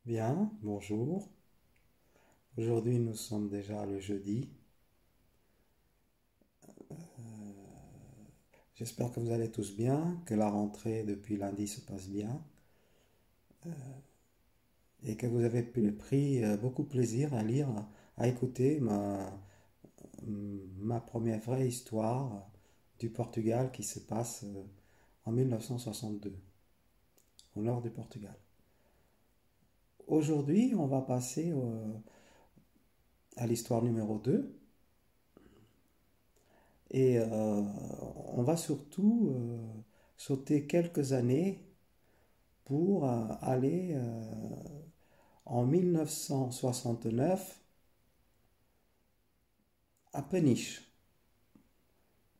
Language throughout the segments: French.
Bien, bonjour. Aujourd'hui, nous sommes déjà le jeudi. J'espère que vous allez tous bien, que la rentrée depuis lundi se passe bien et que vous avez pris beaucoup plaisir à lire, à écouter ma première vraie histoire du Portugal qui se passe en 1962, au nord du Portugal. Aujourd'hui, on va passer à l'histoire numéro 2 et on va surtout sauter quelques années pour aller en 1969 à Peniche.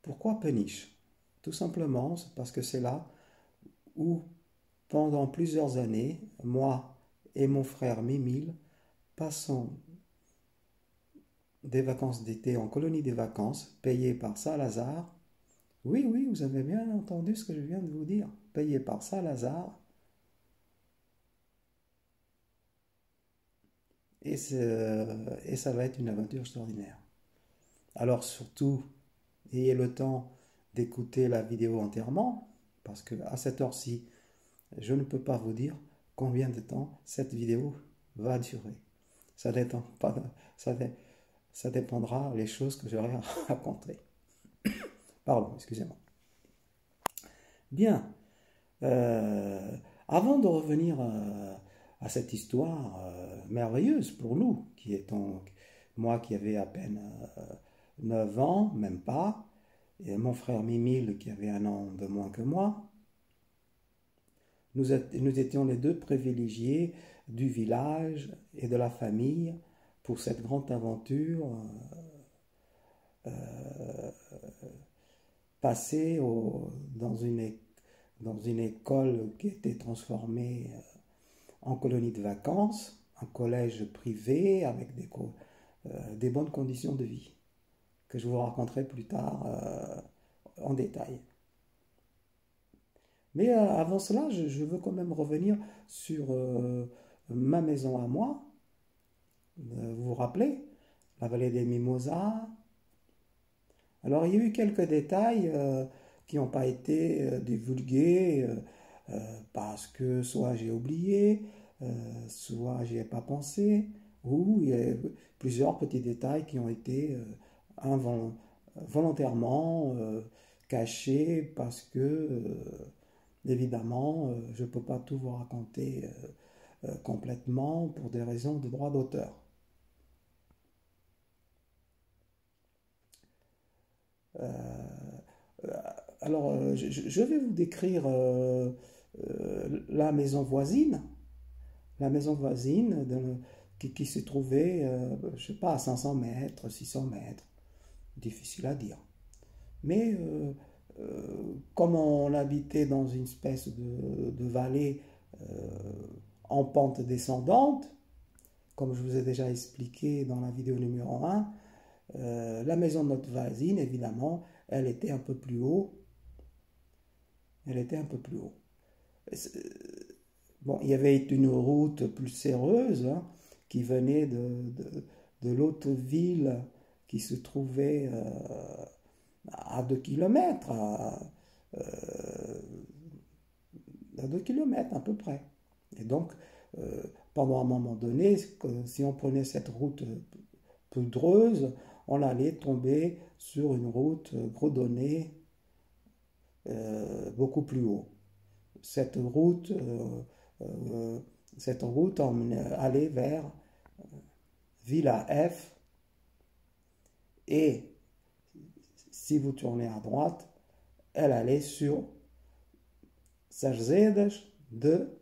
Pourquoi Peniche? Tout simplement c'est parce que c'est là où, pendant plusieurs années, moi et mon frère Mimile passons des vacances d'été en colonie de vacances payées par Saint-Lazare. Oui, oui, vous avez bien entendu ce que je viens de vous dire. Payées par Saint-Lazare. Et ça va être une aventure extraordinaire. Alors surtout, ayez le temps d'écouter la vidéo entièrement, parce que à cette heure-ci, je ne peux pas vous dire combien de temps cette vidéo va durer. Ça, dépend pas, ça, ça dépendra des choses que j'aurai à raconter. Pardon, excusez-moi. Bien, euh, avant de revenir à cette histoire merveilleuse pour nous, qui étant moi qui avais à peine 9 ans, même pas, et mon frère Mimile qui avait un an de moins que moi, nous étions les deux privilégiés du village et de la famille pour cette grande aventure passée dans une école qui était transformée en colonie de vacances, un collège privé avec des bonnes conditions de vie, que je vous raconterai plus tard en détail. Mais avant cela, je veux quand même revenir sur ma maison à moi. Vous vous rappelez? La vallée des Mimosas. Alors, il y a eu quelques détails qui n'ont pas été divulgués parce que soit j'ai oublié, soit j'y ai pas pensé, ou il y a plusieurs petits détails qui ont été volontairement cachés parce que, évidemment, je ne peux pas tout vous raconter complètement pour des raisons de droit d'auteur. Alors, je vais vous décrire la maison voisine qui se trouvait, je ne sais pas, à 500 mètres, 600 mètres, difficile à dire. Mais comme on habitait dans une espèce de vallée en pente descendante, comme je vous ai déjà expliqué dans la vidéo numéro 1, la maison de notre voisine, évidemment, elle était un peu plus haut. Elle était un peu plus haut. Bon, il y avait une route plus serreuse hein, qui venait de l'autre ville qui se trouvait à 2 kilomètres, à 2 kilomètres à peu près. Et donc, pendant un moment donné, si on prenait cette route poudreuse, on allait tomber sur une route goudronnée beaucoup plus haut. Cette route, cette route allait vers Villa F et si vous tournez à droite, elle allait sur Sarzedas de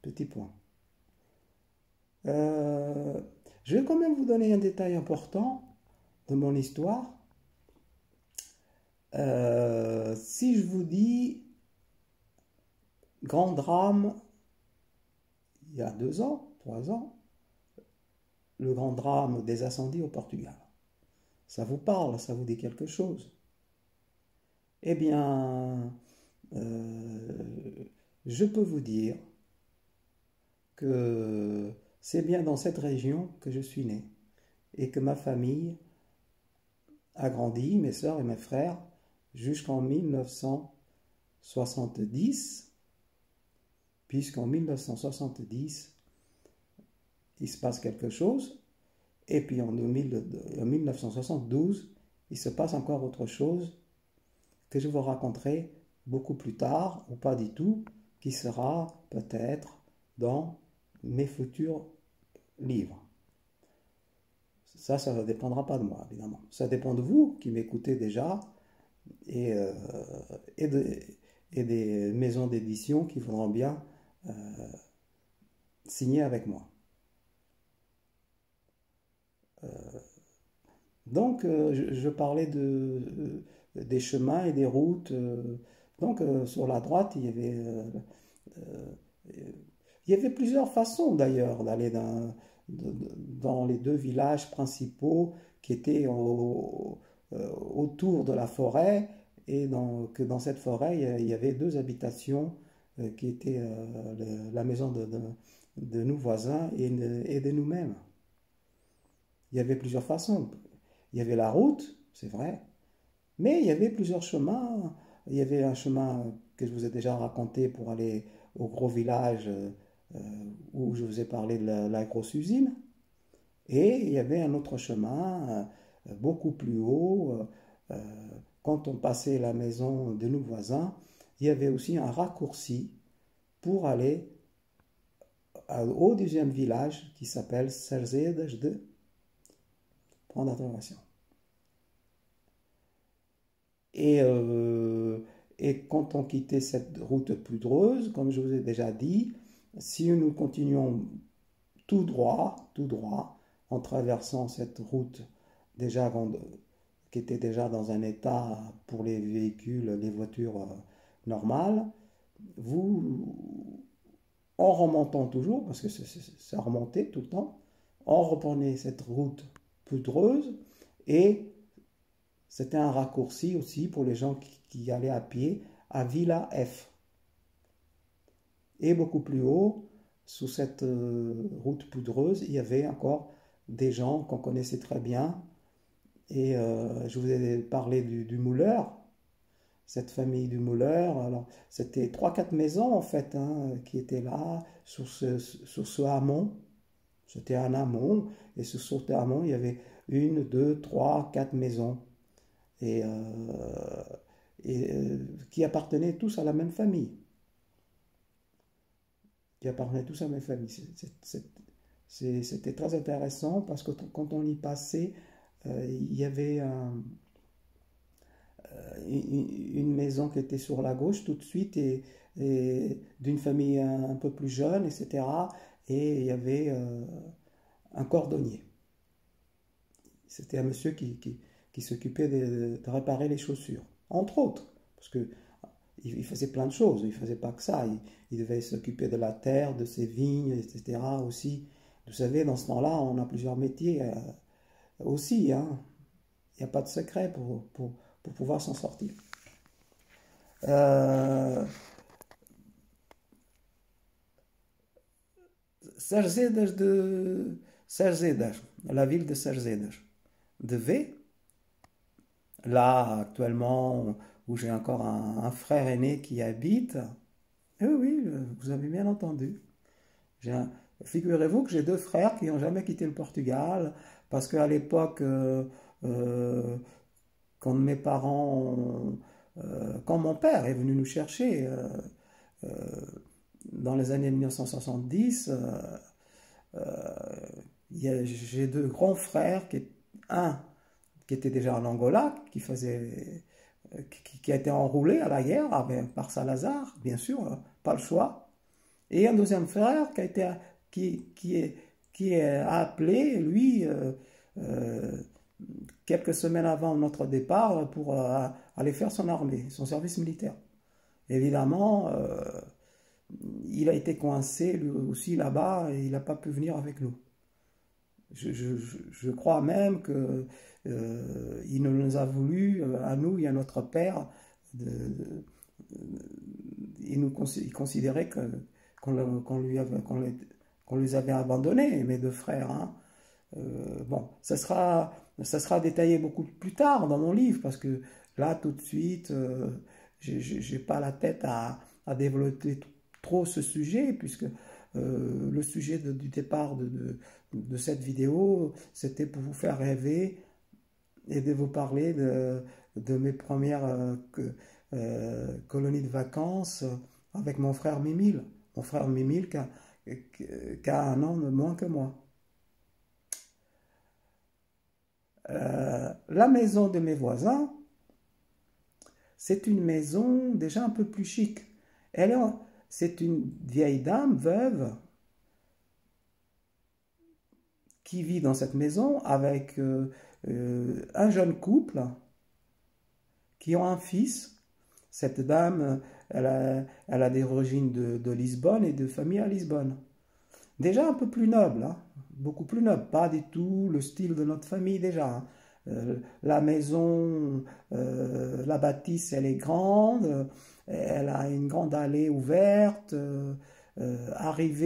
Petit Point. Je vais quand même vous donner un détail important de mon histoire. Si je vous dis grand drame il y a 2 ans, 3 ans, le grand drame des incendies au Portugal. Ça vous parle, ça vous dit quelque chose? Eh bien, je peux vous dire que c'est bien dans cette région que je suis né et que ma famille a grandi, mes sœurs et mes frères, jusqu'en 1970, puisqu'en 1970, il se passe quelque chose, et puis en 1972, il se passe encore autre chose que je vous raconterai beaucoup plus tard, ou pas du tout, qui sera peut-être dans mes futurs livres. Ça ne dépendra pas de moi, évidemment. Ça dépend de vous qui m'écoutez déjà et, et, de, et des maisons d'édition qui voudront bien signer avec moi. Donc, je parlais des chemins et des routes. Donc, sur la droite, il y avait plusieurs façons d'ailleurs d'aller dans les deux villages principaux qui étaient autour de la forêt. Et que dans cette forêt, il y avait deux habitations qui étaient la maison de nos voisins et de nous-mêmes. Il y avait plusieurs façons. Il y avait la route, c'est vrai, mais il y avait plusieurs chemins. Il y avait un chemin que je vous ai déjà raconté pour aller au gros village où je vous ai parlé de la grosse usine. Et il y avait un autre chemin beaucoup plus haut. Quand on passait la maison de nos voisins, il y avait aussi un raccourci pour aller au deuxième village qui s'appelle Szerzédes de point d'interrogation. Et quand on quittait cette route poudreuse, comme je vous ai déjà dit, si nous continuons tout droit, en traversant cette route déjà qui était déjà dans un état pour les véhicules, les voitures normales, en remontant toujours, parce que ça remontait tout le temps, on reprenait cette route poudreuse et c'était un raccourci aussi pour les gens qui allaient à pied à Villa F. Et beaucoup plus haut, sous cette route poudreuse, il y avait encore des gens qu'on connaissait très bien. Et je vous ai parlé du mouleur, cette famille du mouleur. Alors, c'était 3-4 maisons en fait qui étaient là sur ce hameau. C'était un hameau, et sur ce hameau, il y avait 1, 2, 3, 4 maisons. Et qui appartenaient tous à la même famille. C'était très intéressant parce que quand on y passait, il y avait une maison qui était sur la gauche tout de suite et d'une famille un peu plus jeune, etc. Et il y avait un cordonnier. C'était un monsieur qui s'occupait de réparer les chaussures, entre autres, parce que il faisait plein de choses, il ne faisait pas que ça, il devait s'occuper de la terre, de ses vignes, etc. aussi. Vous savez, dans ce temps-là, on a plusieurs métiers aussi, hein. Il n'y a pas de secret pour pouvoir s'en sortir. Szerzédes, la ville de Szerzédes. De V, là actuellement où j'ai encore un frère aîné qui habite. Eh oui, vous avez bien entendu. Figurez-vous que j'ai deux frères qui n'ont jamais quitté le Portugal parce qu'à l'époque, quand mes parents, quand mon père est venu nous chercher euh, dans les années 1970, j'ai deux grands frères, un qui était déjà en Angola, qui a été enroulé à la guerre par Salazar, bien sûr, pas le choix, et un deuxième frère qui est appelé, lui, quelques semaines avant notre départ, pour aller faire son armée, son service militaire. Évidemment, il a été coincé lui aussi là-bas et il n'a pas pu venir avec nous. Je crois même que il nous a voulu, à nous et à notre père, il considérait qu'on qu'on les avait abandonnés, mes deux frères, hein. Bon, ça sera détaillé beaucoup plus tard dans mon livre, parce que là, tout de suite, j'ai pas la tête à développer trop ce sujet, puisque le sujet du départ de cette vidéo, c'était pour vous faire rêver et de vous parler de mes premières colonies de vacances avec mon frère Mimile. Mon frère Mimile qui a un an de moins que moi. La maison de mes voisins, c'est une maison déjà un peu plus chic. C'est une vieille dame veuve qui vit dans cette maison avec un jeune couple qui ont un fils. Cette dame, elle a des origines de Lisbonne et de famille à Lisbonne. Déjà un peu plus noble, hein, beaucoup plus noble, pas du tout le style de notre famille déjà, hein. La maison, la bâtisse, elle est grande, elle a une grande allée ouverte, on arrive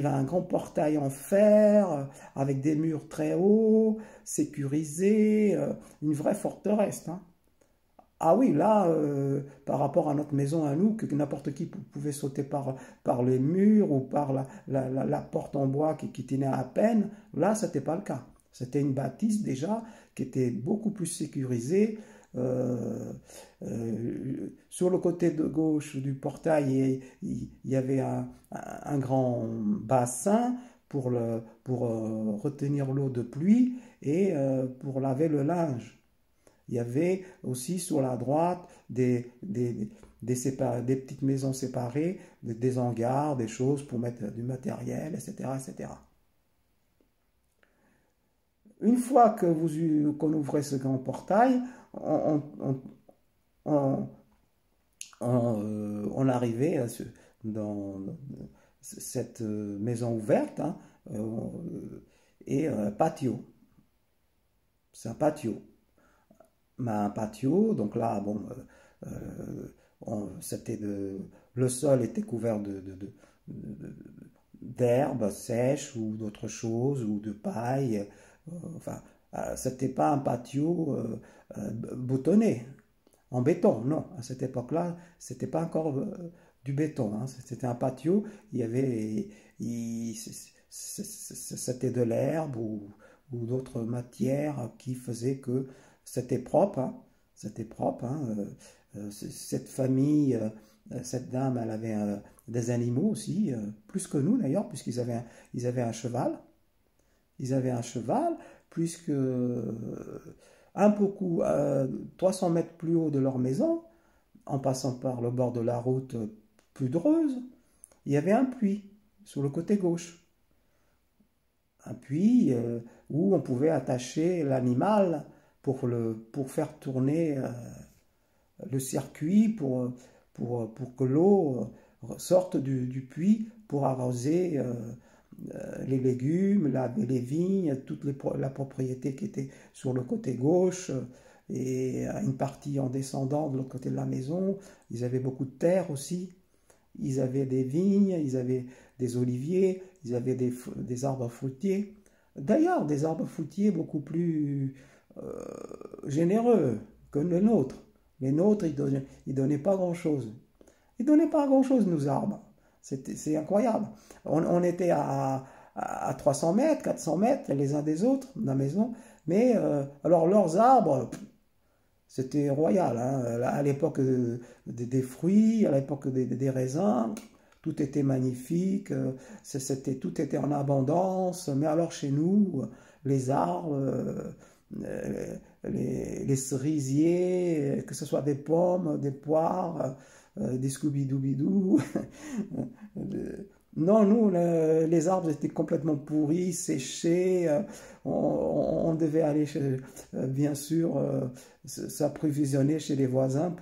à un grand portail en fer, avec des murs très hauts, sécurisés, une vraie forteresse, hein. Ah oui, là, par rapport à notre maison à nous, que n'importe qui pouvait sauter par les murs ou par la porte en bois qui tenait à peine, là, ce n'était pas le cas. C'était une bâtisse déjà qui était beaucoup plus sécurisée. Sur le côté de gauche du portail, il y avait un grand bassin pour retenir l'eau de pluie et pour laver le linge. Il y avait aussi sur la droite des petites maisons séparées, des hangars, des choses pour mettre du matériel, etc., etc. Une fois qu'on ouvrait ce grand portail, on arrivait dans cette maison ouverte, hein, et patio. C'est un patio. Mais un patio, donc là, bon, le sol était couvert d'herbes sèches ou d'autres choses, ou de paille. Enfin, c'était pas un patio boutonné, en béton, non. À cette époque-là, c'était pas encore du béton, hein. C'était un patio, c'était de l'herbe ou d'autres matières qui faisaient que c'était propre, hein. C'était propre, hein. Cette famille, cette dame, elle avait des animaux aussi, plus que nous d'ailleurs, puisqu'ils avaient un cheval. Ils avaient un cheval, puisque un peu 300 mètres plus haut de leur maison, en passant par le bord de la route poudreuse, il y avait un puits sur le côté gauche. Un puits où on pouvait attacher l'animal pour faire tourner le circuit, pour que l'eau sorte du puits pour arroser les légumes, les vignes, toute la propriété qui était sur le côté gauche, et une partie en descendant de l'autre côté de la maison. Ils avaient beaucoup de terre aussi. Ils avaient des vignes, ils avaient des oliviers, ils avaient des arbres fruitiers. D'ailleurs, des arbres fruitiers beaucoup plus généreux que les nôtres. Les nôtres, ils donnaient pas grand-chose. Ils donnaient pas grand-chose, nos arbres. C'est incroyable. On était à 300 mètres, 400 mètres les uns des autres, de la maison. Mais alors leurs arbres, c'était royal, hein. À l'époque des fruits, à l'époque des raisins, tout était magnifique, tout était en abondance. Mais alors chez nous, les arbres, les cerisiers, que ce soit des pommes, des poires, des Scooby-Doo-Bidou. Non, nous, les arbres étaient complètement pourris, séchés. On devait aller, bien sûr, s'approvisionner chez les voisins,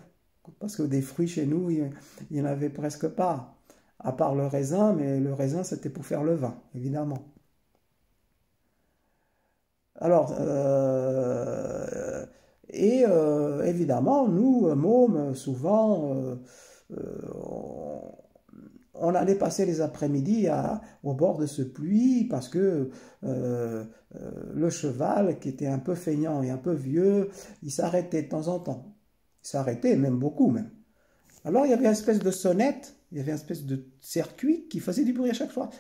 parce que des fruits chez nous, il n'y en avait presque pas, à part le raisin, mais le raisin, c'était pour faire le vin, évidemment. Alors, évidemment, nous, mômes, souvent, on allait passer les après-midi au bord de ce puits parce que le cheval, qui était un peu feignant et un peu vieux, il s'arrêtait de temps en temps. Il s'arrêtait, même beaucoup même. Alors il y avait une espèce de sonnette, il y avait une espèce de circuit qui faisait du bruit à chaque fois.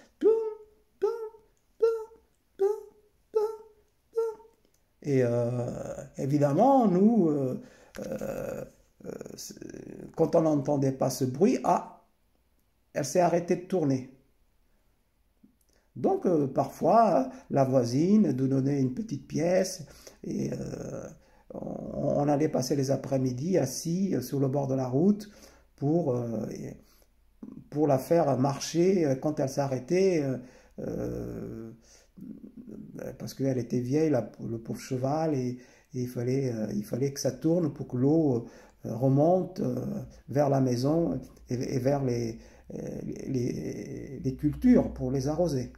Et évidemment, nous, quand on n'entendait pas ce bruit, elle s'est arrêtée de tourner. Donc, parfois, la voisine nous donnait une petite pièce et on allait passer les après-midi assis sur le bord de la route pour la faire marcher quand elle s'arrêtait. Parce qu'elle était vieille, le pauvre cheval, et il fallait que ça tourne pour que l'eau remonte vers la maison et vers les cultures pour les arroser.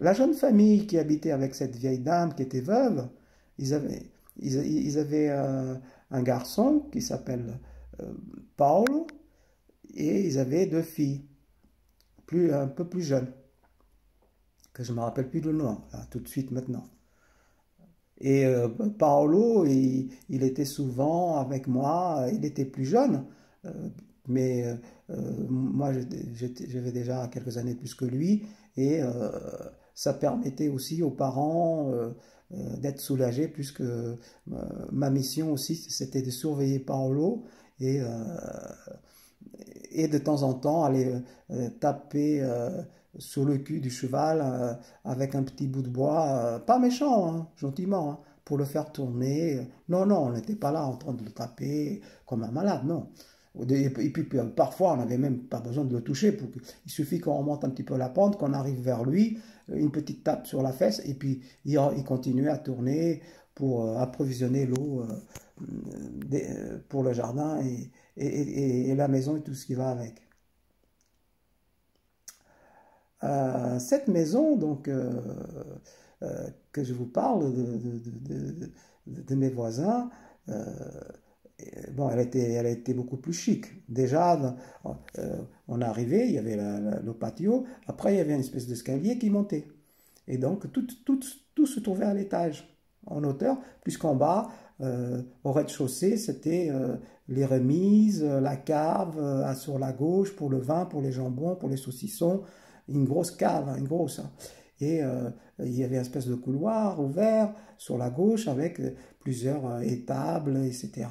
La jeune famille qui habitait avec cette vieille dame qui était veuve, ils avaient un garçon qui s'appelle Paolo, et ils avaient 2 filles, un peu plus jeunes, que je ne me rappelle plus le nom, là, tout de suite maintenant. Et Paolo, il était souvent avec moi, il était plus jeune, mais moi j'avais déjà quelques années plus que lui, et ça permettait aussi aux parents d'être soulagés, puisque ma mission aussi c'était de surveiller Paolo et de temps en temps aller taper sur le cul du cheval avec un petit bout de bois, pas méchant, hein, gentiment, hein, pour le faire tourner. Non, non, on n'était pas là en train de le taper comme un malade, non. Et puis parfois, on n'avait même pas besoin de le toucher. Il suffit qu'on remonte un petit peu la pente, qu'on arrive vers lui, une petite tape sur la fesse, et puis il continuait à tourner pour approvisionner l'eau pour le jardin et la maison et tout ce qui va avec. Cette maison, donc, que je vous parle de mes voisins, bon, elle était beaucoup plus chic. Déjà, on est arrivé, il y avait le patio, après il y avait une espèce d'escalier qui montait. Et donc, tout se trouvait à l'étage, en hauteur, puisqu'en bas, au rez-de-chaussée, c'était les remises, la cave sur la gauche pour le vin, pour les jambons, pour les saucissons, une grosse cave, hein, une grosse. Hein. Et il y avait une espèce de couloir ouvert sur la gauche avec plusieurs étables, etc.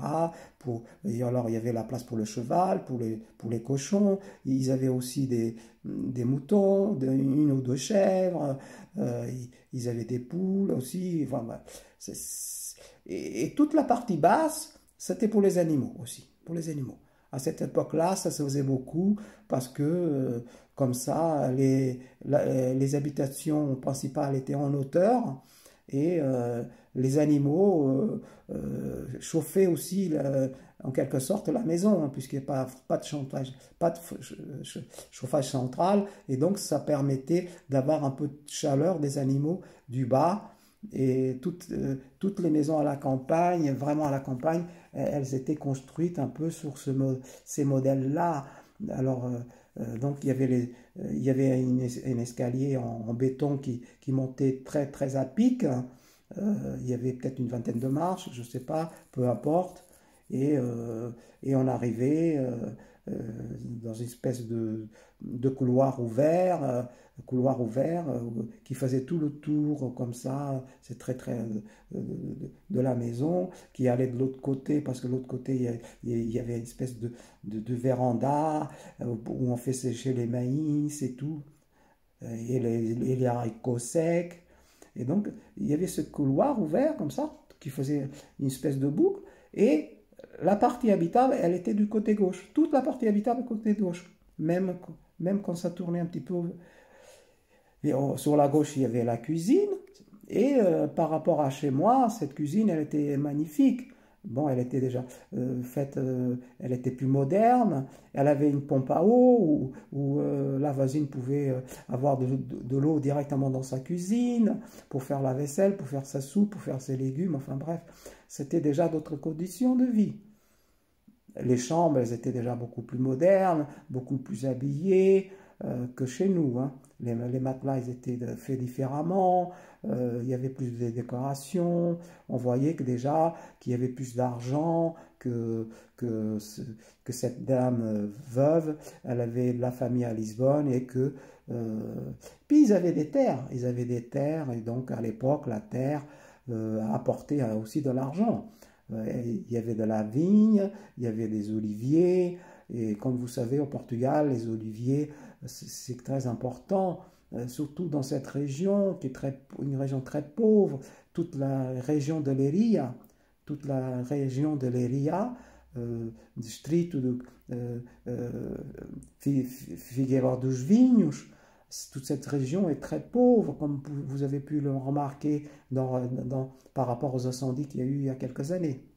Et alors il y avait la place pour le cheval, pour les cochons. Ils avaient aussi des moutons, une ou 2 chèvres. Ils avaient des poules aussi. Enfin, et toute la partie basse, c'était pour les animaux aussi, pour les animaux. À cette époque-là, ça se faisait beaucoup parce que, comme ça, les habitations principales étaient en hauteur et les animaux chauffaient aussi, en quelque sorte, la maison, hein, puisqu'il n'y a pas de chauffage central. Et donc, ça permettait d'avoir un peu de chaleur des animaux du bas. Et toutes les maisons à la campagne, vraiment à la campagne, elles étaient construites un peu sur ces modèles-là. Alors, donc il y avait un escalier en béton qui montait très très à pic. Il y avait peut-être une vingtaine de marches, je ne sais pas, peu importe. Et on arrivait dans une espèce de couloir ouvert, qui faisait tout le tour comme ça, c'est très très de la maison, qui allait de l'autre côté, parce que de l'autre côté il y avait une espèce de véranda où on fait sécher les maïs et tout, et les haricots secs. Et donc il y avait ce couloir ouvert comme ça, qui faisait une espèce de boucle, et la partie habitable, elle était du côté gauche. Toute la partie habitable côté gauche. Même quand ça tournait un petit peu. Et sur la gauche, il y avait la cuisine. Et par rapport à chez moi, cette cuisine, elle était magnifique. Bon, elle était déjà faite, elle était plus moderne. Elle avait une pompe à eau où la voisine pouvait avoir de l'eau directement dans sa cuisine pour faire la vaisselle, pour faire sa soupe, pour faire ses légumes. Enfin bref, c'était déjà d'autres conditions de vie. Les chambres, elles étaient déjà beaucoup plus modernes, beaucoup plus habillées que chez nous, hein. Les matelas, ils étaient faits différemment, il y avait plus de décorations, on voyait que déjà qu'il y avait plus d'argent, que, que cette dame veuve, elle avait de la famille à Lisbonne et que... puis ils avaient des terres et donc à l'époque, la terre apportait aussi de l'argent. Il y avait de la vigne, il y avait des oliviers, et comme vous savez, au Portugal, les oliviers, c'est très important, surtout dans cette région, qui est une région très pauvre, toute la région de Leiria, toute la région de Leiria, distrito de Figueiró dos Vinhos, toute cette région est très pauvre, comme vous avez pu le remarquer par rapport aux incendies qu'il y a eu il y a quelques années.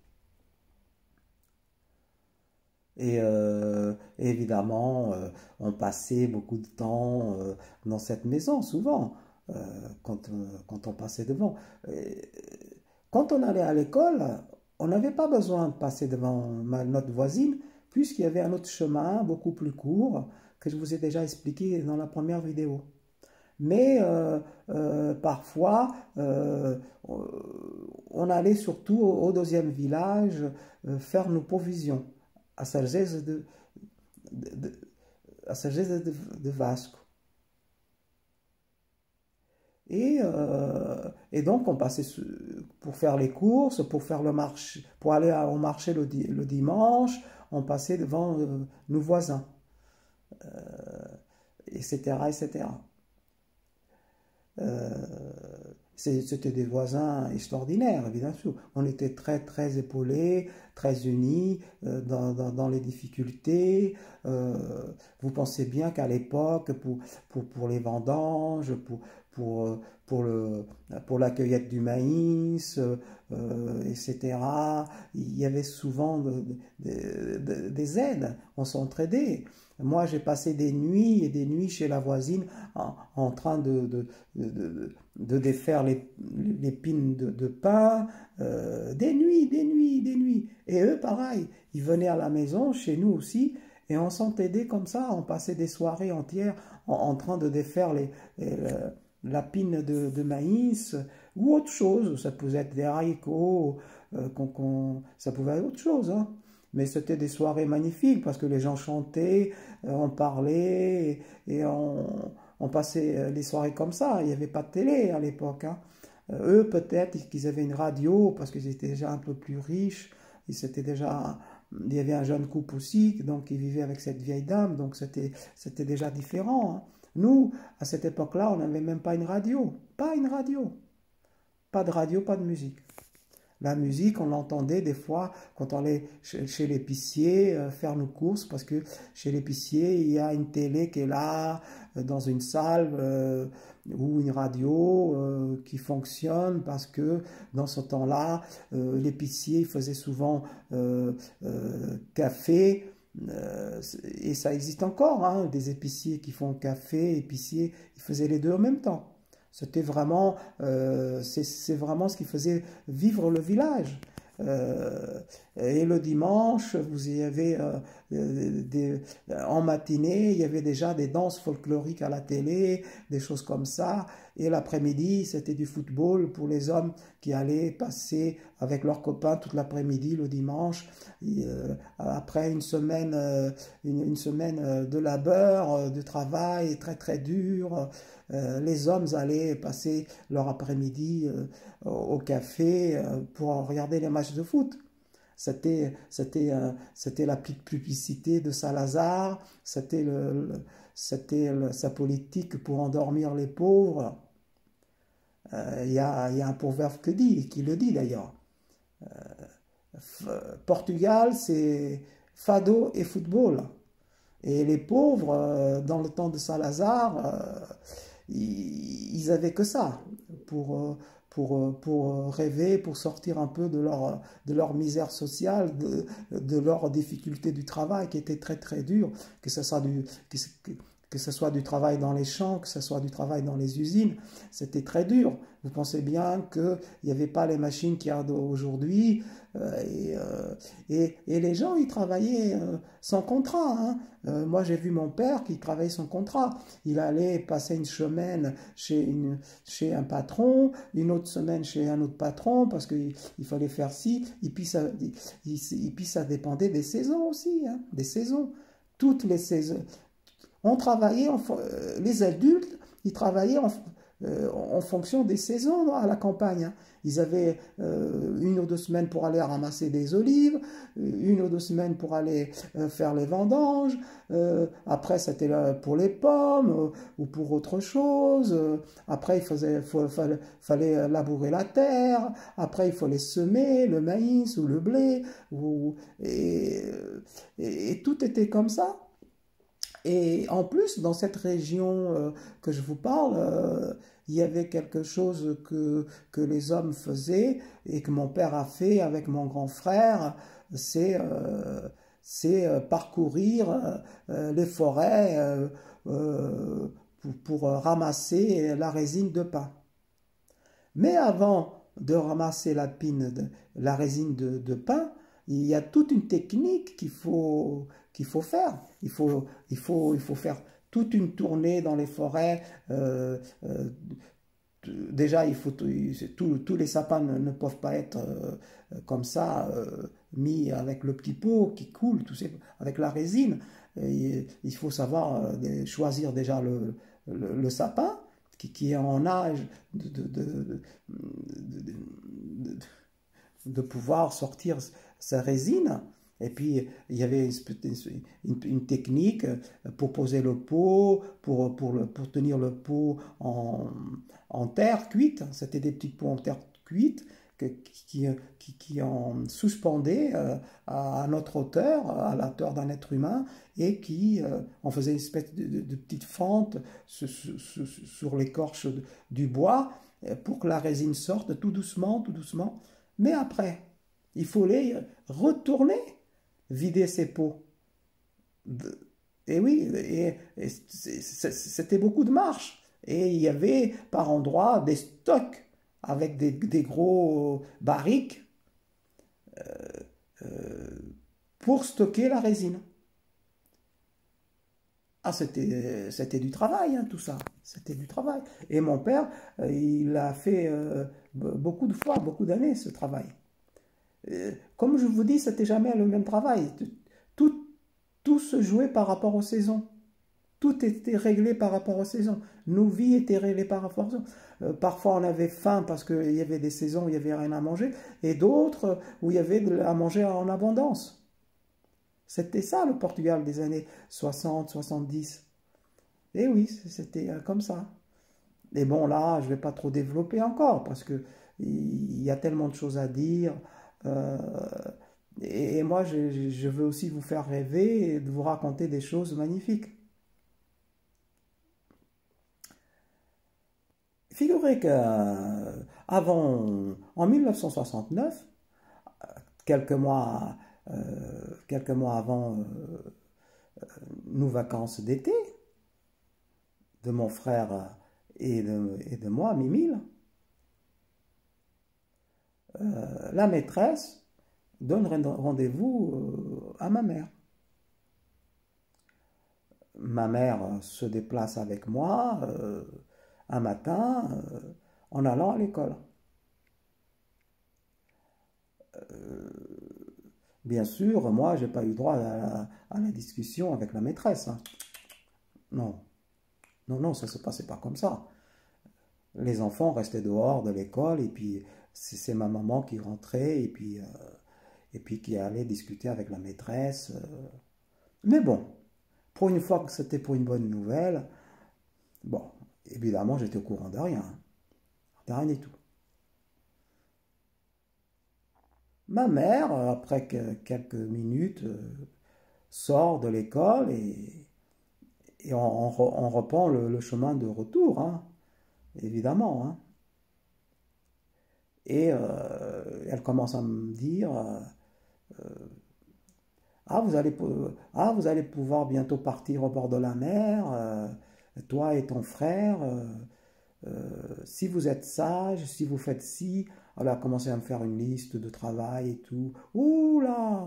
Et évidemment, on passait beaucoup de temps dans cette maison, souvent, quand on passait devant. Et quand on allait à l'école, on n'avait pas besoin de passer devant notre voisine, puisqu'il y avait un autre chemin, beaucoup plus court, que je vous ai déjà expliqué dans la première vidéo. Mais parfois, on allait surtout au deuxième village faire nos provisions, à Sergés de Vasco. Et donc, on passait pour faire les courses, pour faire le marché, pour aller au marché le dimanche, on passait devant nos voisins, etc., etc. C'était des voisins extraordinaires, bien sûr. On était très, très épaulés, très unis dans les difficultés. Vous pensez bien qu'à l'époque, pour les vendanges, pour la cueillette du maïs, etc., il y avait souvent des aides. On s'entraidait. Moi, j'ai passé des nuits et des nuits chez la voisine en train de défaire les pines de pain, des nuits, des nuits, des nuits. Et eux, pareil, ils venaient à la maison, chez nous aussi, et on s'entraidait comme ça, on passait des soirées entières en train de défaire la pine de maïs ou autre chose. Ça pouvait être des haricots, ça pouvait être autre chose, hein. Mais c'était des soirées magnifiques parce que les gens chantaient, on parlait et on passait les soirées comme ça. Il n'y avait pas de télé à l'époque, hein. Eux, peut-être qu'ils avaient une radio parce qu'ils étaient déjà un peu plus riches. Il y avait un jeune couple aussi, donc ils vivaient avec cette vieille dame, donc c'était déjà différent, hein. Nous, à cette époque-là, on n'avait même pas une radio. Pas une radio. Pas de radio, pas de musique. La musique, on l'entendait des fois quand on allait chez l'épicier faire nos courses, parce que chez l'épicier, il y a une télé qui est là, dans une salle, ou une radio qui fonctionne, parce que dans ce temps-là, l'épicier faisait souvent café, et ça existe encore, hein, des épiciers qui font café, épicier, ils faisaient les deux en même temps. C'était vraiment, c'est vraiment ce qui faisait vivre le village. Et le dimanche, vous y avez en matinée, il y avait déjà des danses folkloriques à la télé, des choses comme ça. Et l'après-midi, c'était du football pour les hommes qui allaient passer avec leurs copains toute l'après-midi le dimanche. Et, après une semaine de labeur, de travail très très dur, les hommes allaient passer leur après-midi au café pour regarder les matchs de foot. C'était la petite publicité de Salazar, c'était sa politique pour endormir les pauvres. Il y a un proverbe qui le dit d'ailleurs. Portugal, c'est fado et football. Et les pauvres, dans le temps de Salazar, ils avaient que ça pour rêver, pour sortir un peu de leur misère sociale, de leur difficulté du travail qui était très très dur, que ce soit que ce soit du travail dans les champs, que ce soit du travail dans les usines, c'était très dur. Vous pensez bien qu'il n'y avait pas les machines qu'il y a aujourd'hui, et les gens, ils travaillaient sans contrat, hein. Moi, j'ai vu mon père qui travaillait sans contrat. Il allait passer une semaine chez un patron, une autre semaine chez un autre patron, parce qu'il fallait faire ci, et puis ça dépendait des saisons aussi, hein, des saisons. Toutes les saisons. On travaillait, les adultes, ils travaillaient en fonction des saisons à la campagne, hein. Ils avaient 1 ou 2 semaines pour aller ramasser des olives, 1 ou 2 semaines pour aller faire les vendanges, après c'était pour les pommes ou pour autre chose, après fallait labourer la terre, après il fallait semer le maïs ou le blé, et tout était comme ça. Et en plus, dans cette région que je vous parle, il y avait quelque chose que les hommes faisaient et que mon père a fait avec mon grand frère, c'est parcourir les forêts pour ramasser la résine de pin. Mais avant de ramasser la résine de pin, il y a toute une technique qu'il faut faire. Il faut faire toute une tournée dans les forêts. Déjà, tous les sapins ne peuvent pas être comme ça, mis avec le petit pot qui coule, avec la résine. Et il faut savoir choisir déjà le sapin qui est en âge de pouvoir sortir sa résine. Et puis, il y avait une technique pour poser le pot, pour tenir le pot en terre cuite. C'était des petits pots en terre cuite qui en suspendaient à notre hauteur, à la hauteur d'un être humain, et qui en faisaient une espèce de petite fente sur l'écorce du bois pour que la résine sorte tout doucement, tout doucement. Mais après, il fallait retourner vider ses pots. Et oui, c'était beaucoup de marche. Et il y avait par endroits des stocks avec des gros barriques pour stocker la résine. Ah, c'était du travail, hein, tout ça. C'était du travail. Et mon père, il a fait beaucoup de fois, beaucoup d'années, ce travail. Comme je vous dis, c'était jamais le même travail. Tout se jouait par rapport aux saisons. Tout était réglé par rapport aux saisons. Nos vies étaient réglées par rapport aux saisons. Parfois, on avait faim parce qu'il y avait des saisons où il n'y avait rien à manger, et d'autres où il y avait à manger en abondance. C'était ça le Portugal des années 60, 70. Et oui, c'était comme ça. Et bon, là, je ne vais pas trop développer encore parce qu'il y a tellement de choses à dire. Euh, et moi, je veux aussi vous faire rêver et de vous raconter des choses magnifiques. Figurez que en 1969, quelques mois, avant nos vacances d'été, de mon frère et de moi, Mimile, la maîtresse donne rendez-vous à ma mère. Ma mère se déplace avec moi un matin en allant à l'école. Bien sûr, moi, j'ai pas eu droit à la discussion avec la maîtresse, hein. Non, non, non, ça se passait pas comme ça. Les enfants restaient dehors de l'école et puis c'est ma maman qui rentrait et puis qui allait discuter avec la maîtresse. Mais bon, pour une fois que c'était pour une bonne nouvelle, bon, évidemment, j'étais au courant de rien, hein. De rien du tout. Ma mère, après quelques minutes, sort de l'école et on reprend le chemin de retour, hein, évidemment, hein. Et elle commence à me dire, vous allez pouvoir bientôt partir au bord de la mer, toi et ton frère. Si vous êtes sage, si vous faites ci, elle a commencé à me faire une liste de travail et tout. Ouh là!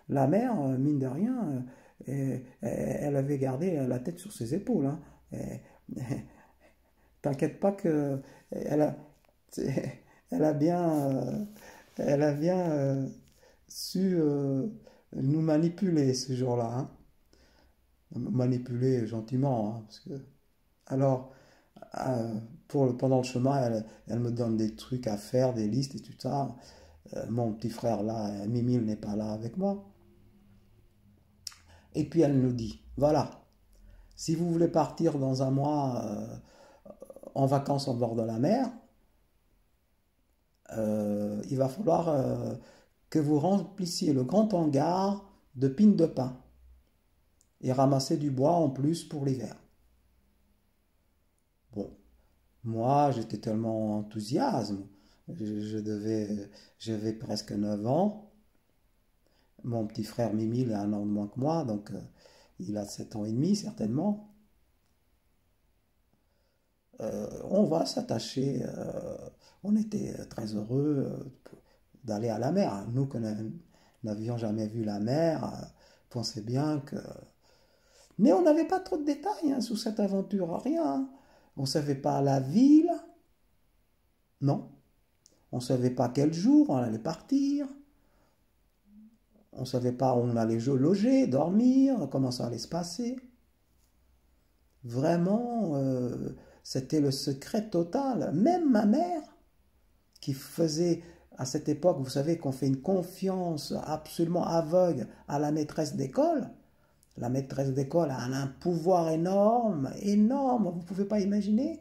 La mère, mine de rien, elle avait gardé la tête sur ses épaules, hein. T'inquiète pas que elle a, elle a bien, elle a bien su nous manipuler ce jour-là, hein. Manipuler gentiment, hein, parce que alors pendant le chemin, elle me donne des trucs à faire, des listes et tout ça. Mon petit frère là, Mimi, il n'est pas là avec moi. Et puis elle nous dit, voilà, si vous voulez partir dans un mois en vacances en bord de la mer, il va falloir que vous remplissiez le grand hangar de pines de pin et ramasser du bois en plus pour l'hiver. Bon, moi j'étais tellement enthousiasme, j'avais presque 9 ans. Mon petit frère Mimi, il a un an de moins que moi, donc il a 7 ans et demi certainement. On va s'attacher, on était très heureux d'aller à la mer. Nous qui n'avions jamais vu la mer, pensaient bien que... Mais on n'avait pas trop de détails hein, sous cette aventure, rien. On ne savait pas la ville, non. On ne savait pas quel jour on allait partir. On ne savait pas où on allait loger, dormir, comment ça allait se passer. Vraiment, c'était le secret total. Même ma mère, qui faisait à cette époque, vous savez qu'on fait une confiance absolument aveugle à la maîtresse d'école. La maîtresse d'école a un pouvoir énorme, énorme, vous ne pouvez pas imaginer.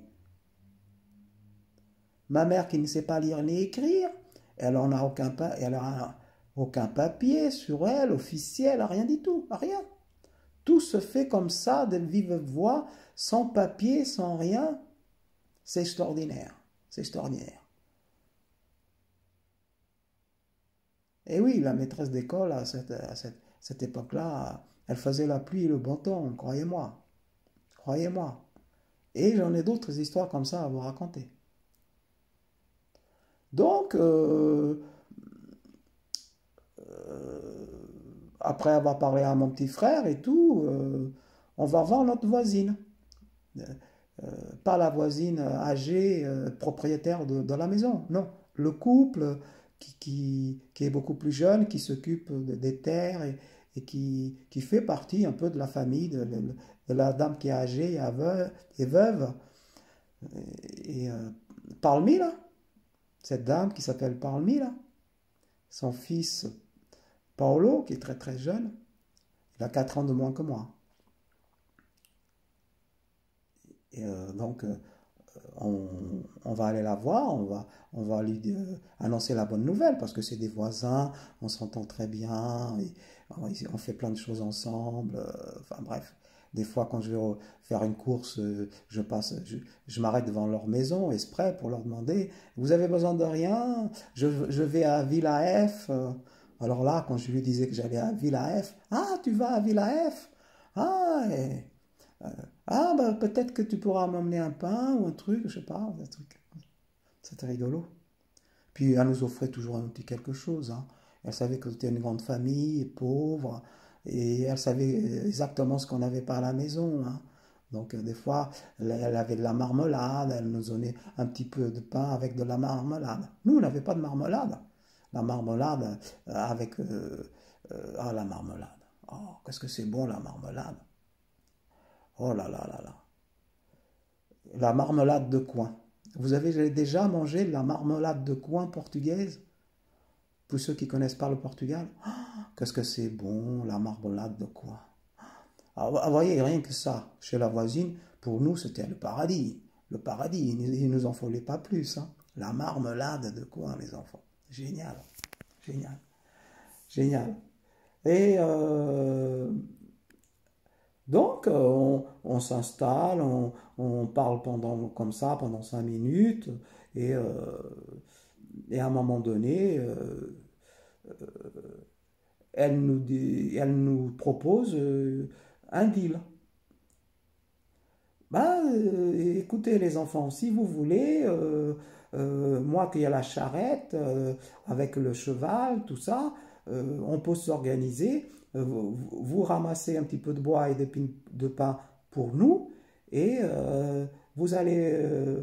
Ma mère qui ne sait pas lire ni écrire, elle n'a aucun papier sur elle, officiel, rien du tout, rien. Tout se fait comme ça, de vive voix, sans papier, sans rien. C'est extraordinaire, c'est extraordinaire. Et oui, la maîtresse d'école, cette époque-là, elle faisait la pluie et le bon temps, croyez-moi. Croyez-moi. Et j'en ai d'autres histoires comme ça à vous raconter. Donc, après avoir parlé à mon petit frère et tout, on va voir notre voisine. Euh, Pas la voisine âgée, propriétaire de la maison, non. Le couple qui est beaucoup plus jeune, qui s'occupe des terres et qui fait partie un peu de la famille de la dame qui est âgée et veuve. Et Palmy, là, cette dame qui s'appelle Palmy, là, son fils Paolo, qui est très très jeune, il a 4 ans de moins que moi. Et donc, on, on va aller la voir, on va lui annoncer la bonne nouvelle, parce que c'est des voisins, on s'entend très bien, et on fait plein de choses ensemble, enfin bref. Des fois, quand je vais faire une course, je m'arrête devant leur maison, exprès, pour leur demander, vous avez besoin de rien? Je vais à Villa F. Alors là, quand je lui disais que j'allais à Villa F, ah, tu vas à Villa F? Ah, euh, ah, bah, peut-être que tu pourras m'emmener un pain ou un truc, je sais pas, un truc. C'était rigolo. Puis elle nous offrait toujours un petit quelque chose, hein. Elle savait que c'était une grande famille, pauvre, et elle savait exactement ce qu'on n'avait pas à la maison, hein. Donc des fois, elle avait de la marmelade, elle nous donnait un petit peu de pain avec de la marmelade. Nous, on n'avait pas de marmelade. La marmelade ah, la marmelade. Oh, qu'est-ce que c'est bon la marmelade. Oh là là là là. La marmelade de coin. Vous avez déjà mangé la marmelade de coin portugaise? Pour ceux qui ne connaissent pas le Portugal, ah, qu'est-ce que c'est bon, la marmelade de coin. Ah, vous voyez, rien que ça, chez la voisine, pour nous, c'était le paradis. Le paradis, il ne nous en fallait pas plus, hein. La marmelade de coin, les enfants. Génial, génial, génial. Et donc, on s'installe, on parle comme ça pendant 5 minutes, et, euh, et à un moment donné, elle nous propose un deal. Ben, écoutez les enfants, si vous voulez, moi qui ai la charrette avec le cheval, tout ça, on peut s'organiser. Vous ramassez un petit peu de bois et des pins de pain pour nous et vous allez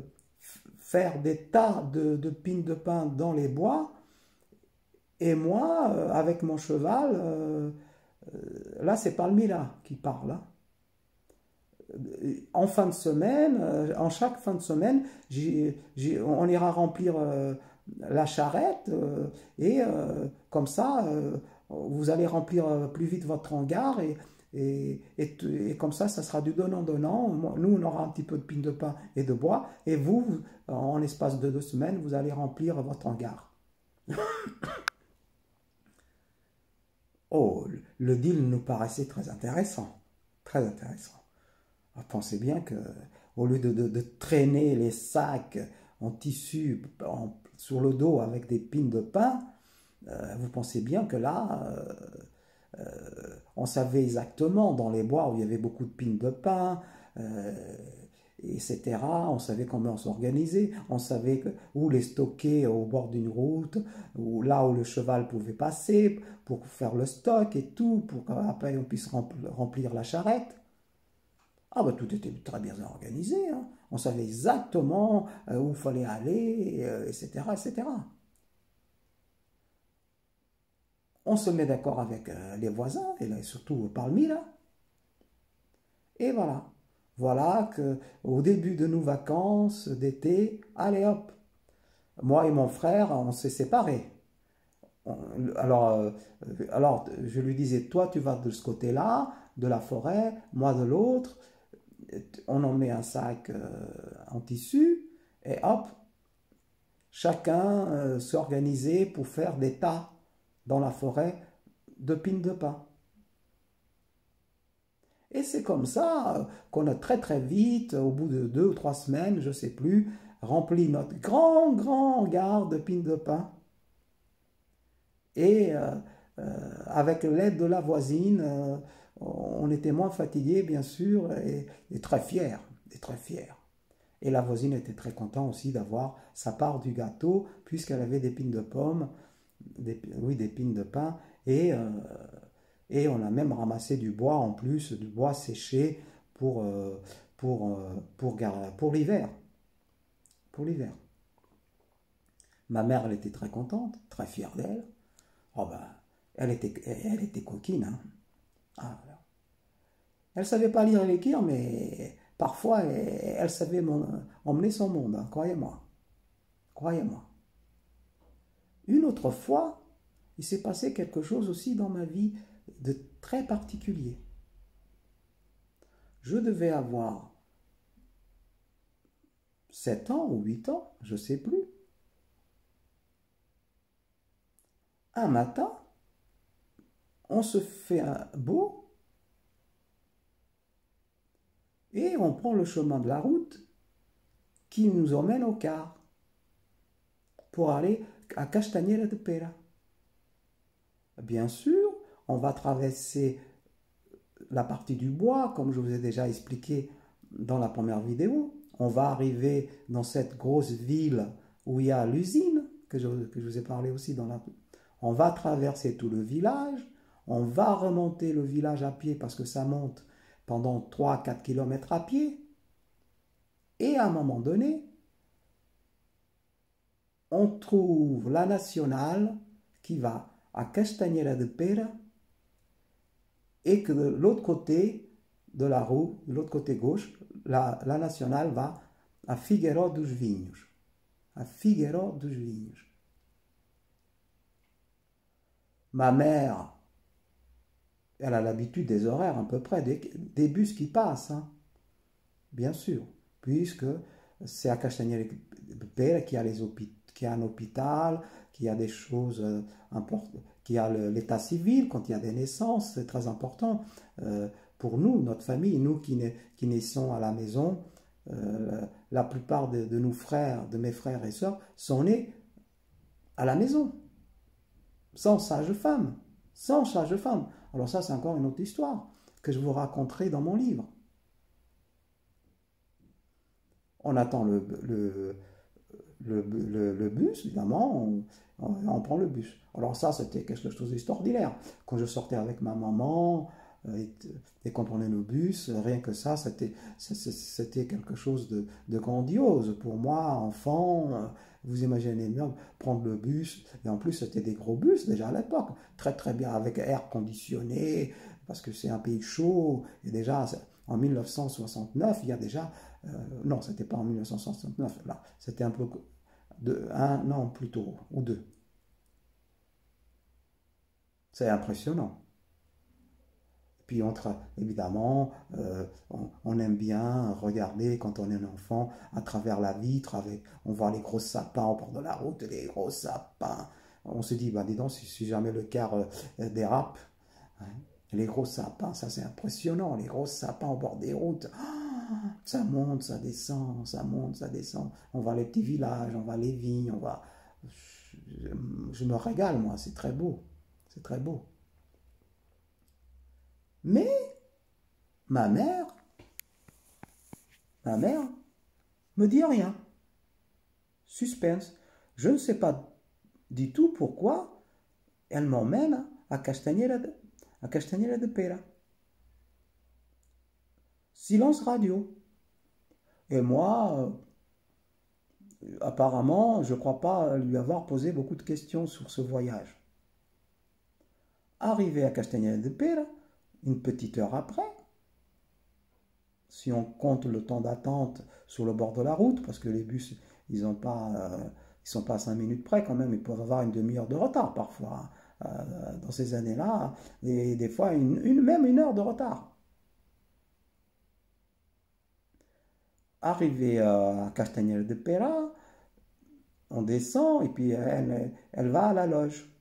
faire des tas de pins de pain dans les bois et moi, avec mon cheval, là c'est Palmyra qui parle, hein. En fin de semaine, en chaque fin de semaine, on ira remplir la charrette et comme ça, vous allez remplir plus vite votre hangar et comme ça sera du donnant-donnant. Nous, on aura un petit peu de pine de pain et de bois et vous, en l'espace de 2 semaines, vous allez remplir votre hangar. Oh, le deal nous paraissait très intéressant, très intéressant. Pensez bien que au lieu de traîner les sacs en tissu sur le dos avec des pins de pain, vous pensez bien que là, on savait exactement dans les bois où il y avait beaucoup de pins de pain, etc. On savait comment s'organiser, on savait où les stocker au bord d'une route, ou là où le cheval pouvait passer pour faire le stock et tout, pour qu'après on puisse remplir la charrette. Ah bah tout était très bien organisé, hein. On savait exactement où il fallait aller, etc., etc. On se met d'accord avec les voisins, et là, surtout Palmyra. Et voilà. Voilà que au début de nos vacances d'été, allez hop, moi et mon frère, on s'est séparés. Alors, alors, je lui disais, toi tu vas de ce côté-là, de la forêt, moi de l'autre. On en met un sac en tissu et hop, chacun s'organisait pour faire des tas dans la forêt de pins de pain. Et c'est comme ça qu'on a très très vite, au bout de 2 ou 3 semaines, je ne sais plus, rempli notre grand hangar de pins de pain. Et avec l'aide de la voisine, on était moins fatigués bien sûr et très fiers, et très fiers. Et la voisine était très contente aussi d'avoir sa part du gâteau, puisqu'elle avait des pines de pommes, oui, des pines de pain, et on a même ramassé du bois en plus, du bois séché pour, pour l'hiver. Pour l'hiver. Ma mère, elle était très contente, très fière d'elle. Oh ben, elle était coquine, hein. Ah, voilà. Elle ne savait pas lire et écrire, mais parfois, elle savait emmener son monde, hein, croyez-moi. Croyez-moi. Une autre fois, il s'est passé quelque chose aussi dans ma vie de très particulier. Je devais avoir 7 ans ou 8 ans, je ne sais plus. Un matin, on se fait un beau et on prend le chemin de la route qui nous emmène au car pour aller à Castañera de Pera. Bien sûr, on va traverser la partie du bois, comme je vous ai déjà expliqué dans la première vidéo. On va arriver dans cette grosse ville où il y a l'usine, que je vous ai parlé aussi dans la... On va traverser tout le village, on va remonter le village à pied parce que ça monte pendant 3-4 km à pied. Et à un moment donné, on trouve la nationale qui va à Castañera de Pera et que de l'autre côté de la roue, de l'autre côté gauche, la nationale va à Figueiró dos Vinhos. À Figueiró dos Vinhos. Ma mère, elle a l'habitude des horaires à peu près, des bus qui passent, hein, bien sûr, puisque c'est à Castañera de Pera qu'il y a qu'il y a un hôpital, qu'il y a des choses importantes, qu'il y a l'état civil, quand il y a des naissances, c'est très important. Pour nous, notre famille, nous qui naissons à la maison, la plupart de nos frères, de mes frères et sœurs, sont nés à la maison, sans sage-femme, sans sage-femme. Alors ça, c'est encore une autre histoire que je vous raconterai dans mon livre. On attend le bus, évidemment, on prend le bus. Alors ça, c'était quelque chose d'extraordinaire. Quand je sortais avec ma maman et qu'on prenait le bus, rien que ça, c'était quelque chose de grandiose. Pour moi, enfant, vous imaginez bien prendre le bus, et en plus c'était des gros bus déjà à l'époque, très très bien, avec air conditionné, parce que c'est un pays chaud, et déjà en 1969, il y a déjà non, c'était pas en 1969, là, c'était un peu un an plus tôt, ou deux. C'est impressionnant. Puis évidemment, on aime bien regarder quand on est un enfant à travers la vitre, on voit les gros sapins au bord de la route, les gros sapins. On se dit, bah dis donc, si jamais le car dérape, hein, les gros sapins, ça c'est impressionnant, les gros sapins au bord des routes. Ça monte, ça descend, ça monte, ça descend. On va les petits villages, on va les vignes, on va. Je, je me régale, moi, c'est très beau. C'est très beau. Mais ma mère, ma mère me dit rien. Suspense. Je ne sais pas du tout pourquoi elle m'emmène à Castagnera de Pera. Silence radio. Et moi, apparemment, je ne crois pas lui avoir posé beaucoup de questions sur ce voyage. Arrivé à Castagnera de Pera, une petite heure après, si on compte le temps d'attente sur le bord de la route, parce que les bus, ils sont pas à 5 minutes près quand même, ils peuvent avoir une demi-heure de retard parfois, dans ces années-là, et des fois même une heure de retard. Arrivé à Castagnera de Pera, on descend et puis elle va à la loge.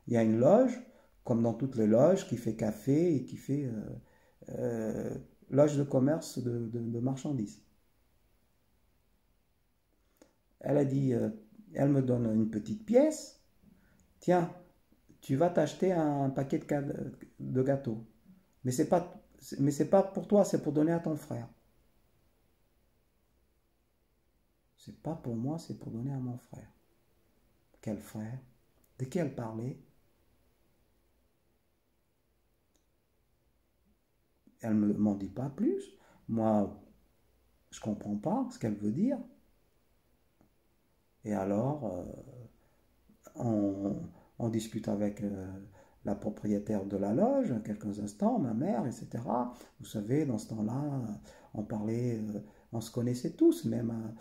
Il y a une loge, comme dans toutes les loges, qui fait café et qui fait loge de commerce de marchandises. Elle a dit, elle me donne une petite pièce. Tiens, tu vas t'acheter un paquet de gâteaux. Mais c'est pas pour toi, c'est pour donner à ton frère. C'est pas pour moi, c'est pour donner à mon frère. Quel frère? De qui elle parlait? Elle ne m'en dit pas plus. Moi, je comprends pas ce qu'elle veut dire. Et alors, on discute avec la propriétaire de la loge, quelques instants, ma mère, etc. Vous savez, dans ce temps-là, on parlait, on se connaissait tous, même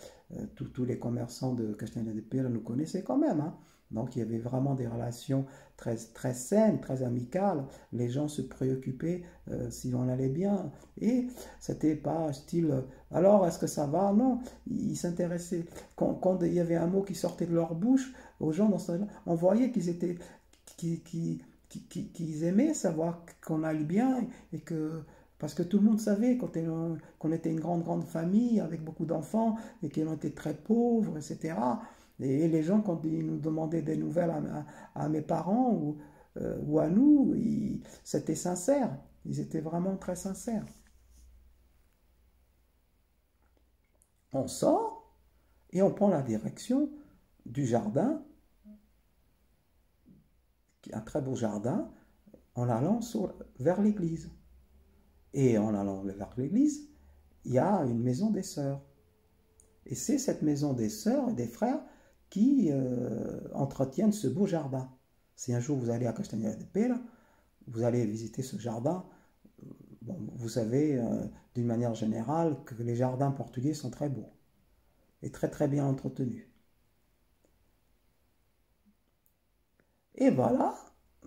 tous les commerçants de Castagnera de Pera nous connaissaient quand même. Hein. Donc il y avait vraiment des relations très, très saines, très amicales. Les gens se préoccupaient si on allait bien. Et c'était pas style, alors est-ce que ça va? Non, ils s'intéressaient. Quand il y avait un mot qui sortait de leur bouche, aux gens dans ce temps-là, on voyait qu'ils étaient, qu'ils aimaient savoir qu'on allait bien et que parce que tout le monde savait qu'on était une grande, grande famille avec beaucoup d'enfants et qu'on était très pauvres, etc. Et les gens, quand ils nous demandaient des nouvelles à mes parents ou à nous, c'était sincère. Ils étaient vraiment très sincères. On sort et on prend la direction du jardin, un très beau jardin, en allant vers l'église. Et en allant vers l'église, il y a une maison des sœurs. Et c'est cette maison des sœurs et des frères qui entretiennent ce beau jardin. Si un jour vous allez à Castagnera de Pera, vous allez visiter ce jardin. Bon, vous savez, d'une manière générale, que les jardins portugais sont très beaux et très très bien entretenus. Et voilà,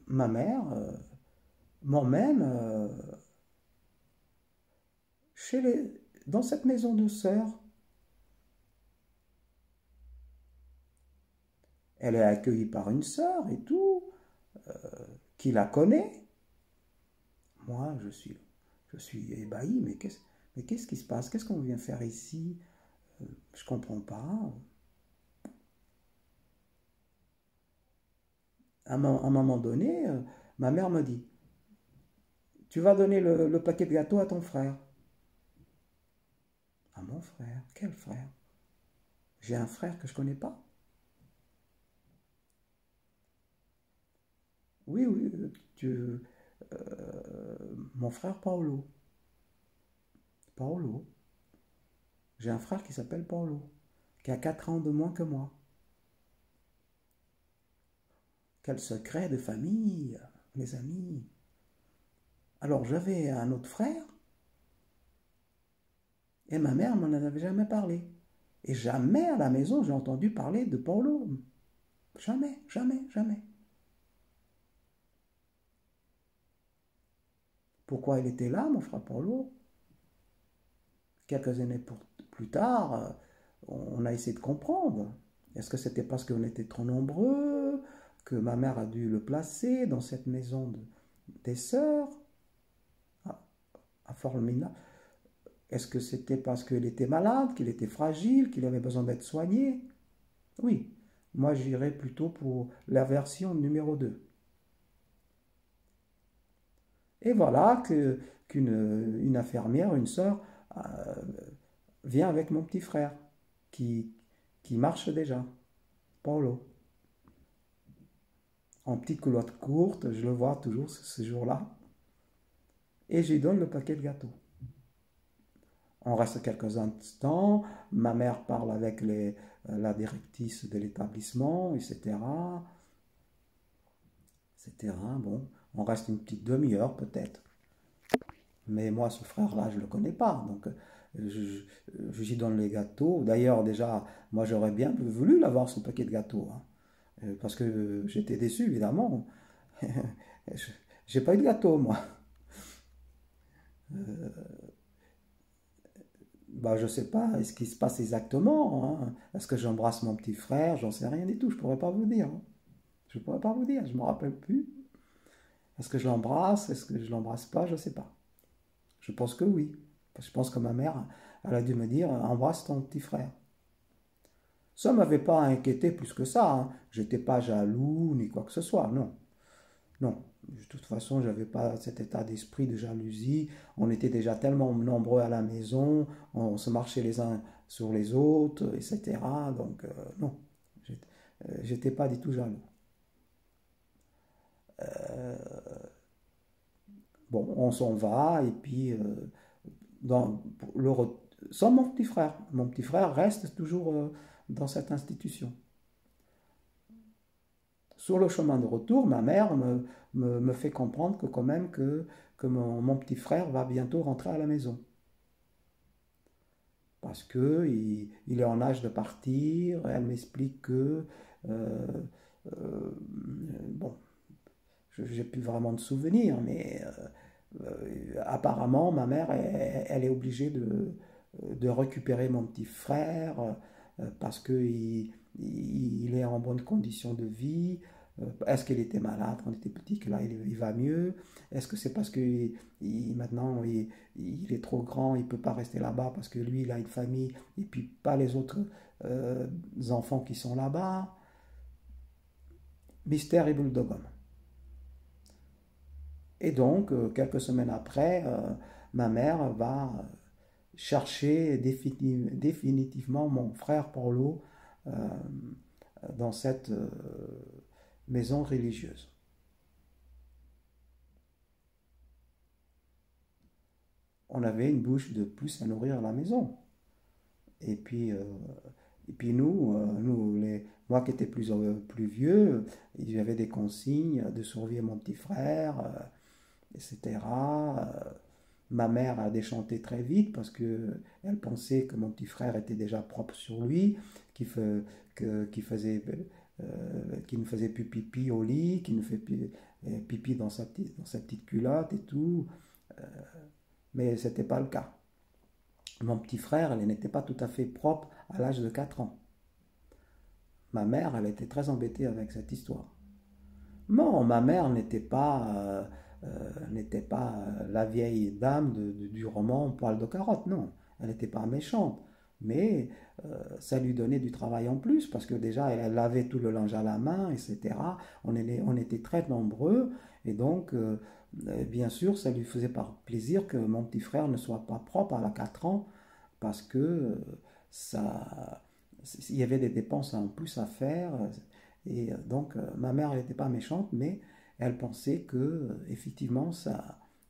ma mère m'emmène dans cette maison de sœurs. Elle est accueillie par une sœur et tout, qui la connaît. Moi, je suis ébahi, mais qu'est-ce qui se passe? Qu'est-ce qu'on vient faire ici? Je comprends pas. À un moment donné, ma mère me dit, tu vas donner le paquet de gâteaux à ton frère. À mon frère? Quel frère? J'ai un frère que je connais pas? Oui, oui, mon frère Paolo. Paolo. J'ai un frère qui s'appelle Paolo, qui a 4 ans de moins que moi. Quel secret de famille, mes amis. Alors j'avais un autre frère, et ma mère m'en avait jamais parlé. Et jamais à la maison j'ai entendu parler de Paolo. Jamais, jamais, jamais. Pourquoi il était là, mon frère Paolo? Quelques années plus tard, on a essayé de comprendre. Est-ce que c'était parce qu'on était trop nombreux, que ma mère a dû le placer dans cette maison des sœurs à Formina? Est-ce que c'était parce qu'il était malade, qu'il était fragile, qu'il avait besoin d'être soigné? Oui, moi j'irais plutôt pour la version numéro 2. Et voilà qu'une infirmière, une sœur, euh, vient avec mon petit frère, qui, qui marche déjà, Paolo. En petite culotte courte, je le vois toujours ce jour-là, et je lui donne le paquet de gâteaux. On reste quelques instants, ma mère parle avec la directrice de l'établissement, etc., etc. Bon, on reste une petite demi-heure peut-être. Mais moi, ce frère-là, je ne le connais pas. Donc, j'y donne les gâteaux. D'ailleurs, déjà, moi, j'aurais bien voulu l'avoir, ce paquet de gâteaux, hein. Parce que j'étais déçu, évidemment. J'ai pas eu de gâteau, moi. Bah, je sais pas ce qui se passe exactement, hein. Est-ce que j'embrasse mon petit frère? J'en sais rien du tout. Je pourrais pas vous dire, hein. Je pourrais pas vous dire. Je me rappelle plus. Est-ce que je l'embrasse? Est-ce que je l'embrasse pas? Je sais pas. Je pense que oui. Je pense que ma mère, elle a dû me dire, embrasse ton petit frère. Ça ne m'avait pas inquiété plus que ça, hein. J'étais pas jaloux ni quoi que ce soit, non. Non. De toute façon, j'avais pas cet état d'esprit de jalousie. On était déjà tellement nombreux à la maison, on se marchait les uns sur les autres, etc. Donc, non. J'étais pas du tout jaloux. Bon, on s'en va, et puis, dans le, sans mon petit frère. Mon petit frère reste toujours dans cette institution. Sur le chemin de retour, ma mère me fait comprendre que quand même que mon petit frère va bientôt rentrer à la maison. Parce que il est en âge de partir. Elle m'explique que euh, euh, bon, j'ai plus vraiment de souvenirs, mais apparemment ma mère elle est obligée de récupérer mon petit frère parce que il est en bonne condition de vie. Est-ce qu'il était malade quand il était petit, que là il va mieux? Est-ce que c'est parce que maintenant il est trop grand, il ne peut pas rester là-bas parce que lui il a une famille et puis pas les autres euh, enfants qui sont là-bas? Mystère et boule de gomme. Et donc, quelques semaines après, ma mère va chercher définitivement mon frère Paulo euh, dans cette maison religieuse. On avait une bouche de plus à nourrir à la maison. Et puis, euh, et puis moi qui étais plus vieux, j'avais des consignes de surveiller mon petit frère, etc. Ma mère a déchanté très vite parce que elle pensait que mon petit frère était déjà propre sur lui, qu'il fe- qu'il faisait, qu'il ne faisait plus pipi au lit, qu'il ne fait plus pipi dans sa petite culotte et tout. Mais ce n'était pas le cas. Mon petit frère, il n'était pas tout à fait propre à l'âge de 4 ans. Ma mère, elle était très embêtée avec cette histoire. Non, ma mère n'était pas la vieille dame du roman Poil de carotte, non. Elle n'était pas méchante. mais ça lui donnait du travail en plus, parce que déjà, elle lavait tout le linge à la main, etc. On était très nombreux, et donc, bien sûr, ça lui faisait par plaisir que mon petit frère ne soit pas propre à la 4 ans, parce que ça, il y avait des dépenses en plus à faire. Et donc, ma mère, elle n'était pas méchante, mais elle pensait que, effectivement,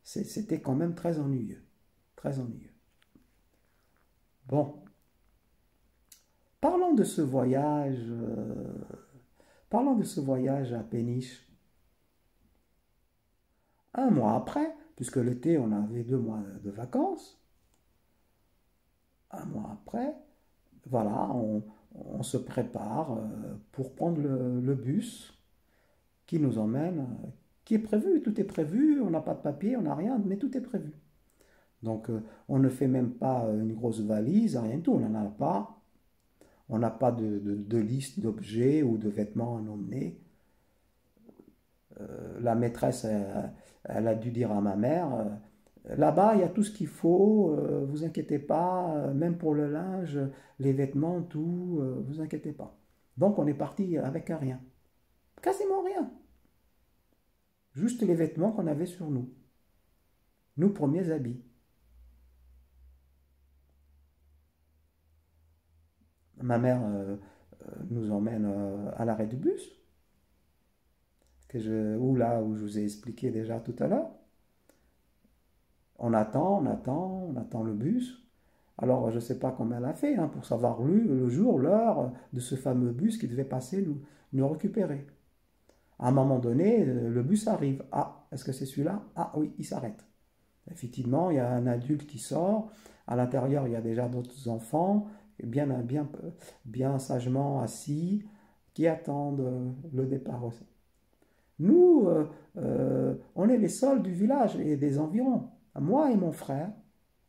c'était quand même très ennuyeux. Très ennuyeux. Bon, parlons de ce voyage. Parlons de ce voyage à Péniche. Un mois après, puisque l'été, on avait 2 mois de vacances, un mois après, voilà, on se prépare pour prendre le bus qui nous emmène, qui est prévu, tout est prévu, on n'a pas de papier, on n'a rien, mais tout est prévu. Donc on ne fait même pas une grosse valise, rien du tout, on n'en a pas. On n'a pas de liste d'objets ou de vêtements à emmener. La maîtresse, elle a dû dire à ma mère, là-bas, il y a tout ce qu'il faut, vous inquiétez pas, même pour le linge, les vêtements, tout, vous inquiétez pas. Donc on est parti avec un rien. Quasiment rien. Juste les vêtements qu'on avait sur nous. Nos premiers habits. Ma mère nous emmène à l'arrêt du bus, où là où je vous ai expliqué déjà tout à l'heure. On attend le bus. Alors, je ne sais pas comment elle a fait pour savoir le jour, l'heure de ce fameux bus qui devait passer nous récupérer. À un moment donné, le bus arrive. Ah, est-ce que c'est celui-là? Ah oui, il s'arrête. Effectivement, il y a un adulte qui sort. À l'intérieur, il y a déjà d'autres enfants, bien sagement assis, qui attendent le départ aussi. Nous, on est les seuls du village et des environs. Moi et mon frère,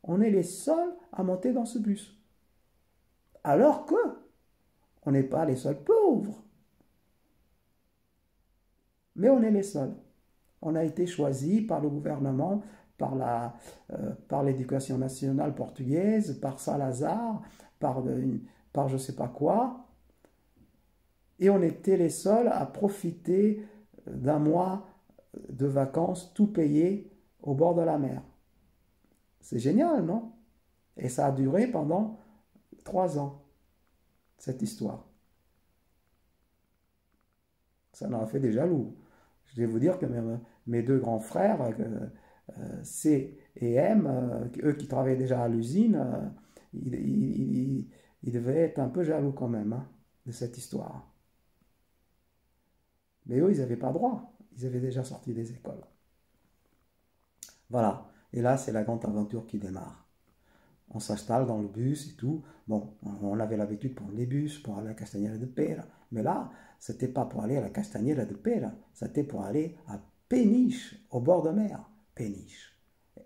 on est les seuls à monter dans ce bus. Alors que on n'est pas les seuls pauvres, mais on est les seuls. On a été choisis par le gouvernement, par l'éducation nationale portugaise, par Salazar, par je ne sais pas quoi. Et on était les seuls à profiter d'un mois de vacances tout payé au bord de la mer. C'est génial, non? Et ça a duré pendant 3 ans, cette histoire. Ça en a fait des jaloux. Je vais vous dire que mes deux grands frères, C et M, eux qui travaillaient déjà à l'usine, ils devaient être un peu jaloux quand même de cette histoire. Mais eux, ils n'avaient pas droit. Ils avaient déjà sorti des écoles. Voilà. Et là, c'est la grande aventure qui démarre. On s'installe dans le bus et tout. Bon, on avait l'habitude de prendre les bus pour aller à la Castagnera de Pera. Mais là, c'était pas pour aller à la Castagnera de Pera. C'était pour aller à Péniche, au bord de mer. Péniche.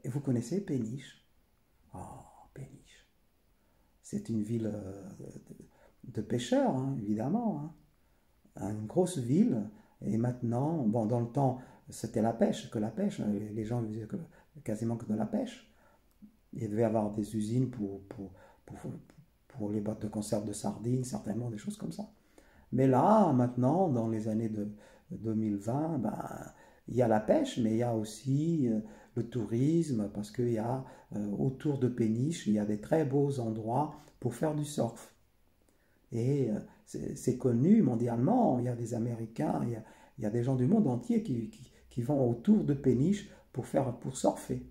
Et vous connaissez Péniche? Oh, Péniche. C'est une ville de pêcheurs, évidemment. Une grosse ville. Et maintenant, bon, dans le temps, c'était la pêche, que la pêche. Les gens disaient quasiment que de la pêche. Il devait y avoir des usines pour les boîtes de conserve de sardines, certainement, des choses comme ça. Mais là, maintenant, dans les années de 2020, il y a la pêche, mais il y a aussi le tourisme, parce qu'il y a autour de Péniche, il y a des très beaux endroits pour faire du surf. Et c'est connu mondialement, il y a des Américains, il y a des gens du monde entier qui vont autour de Péniche pour surfer.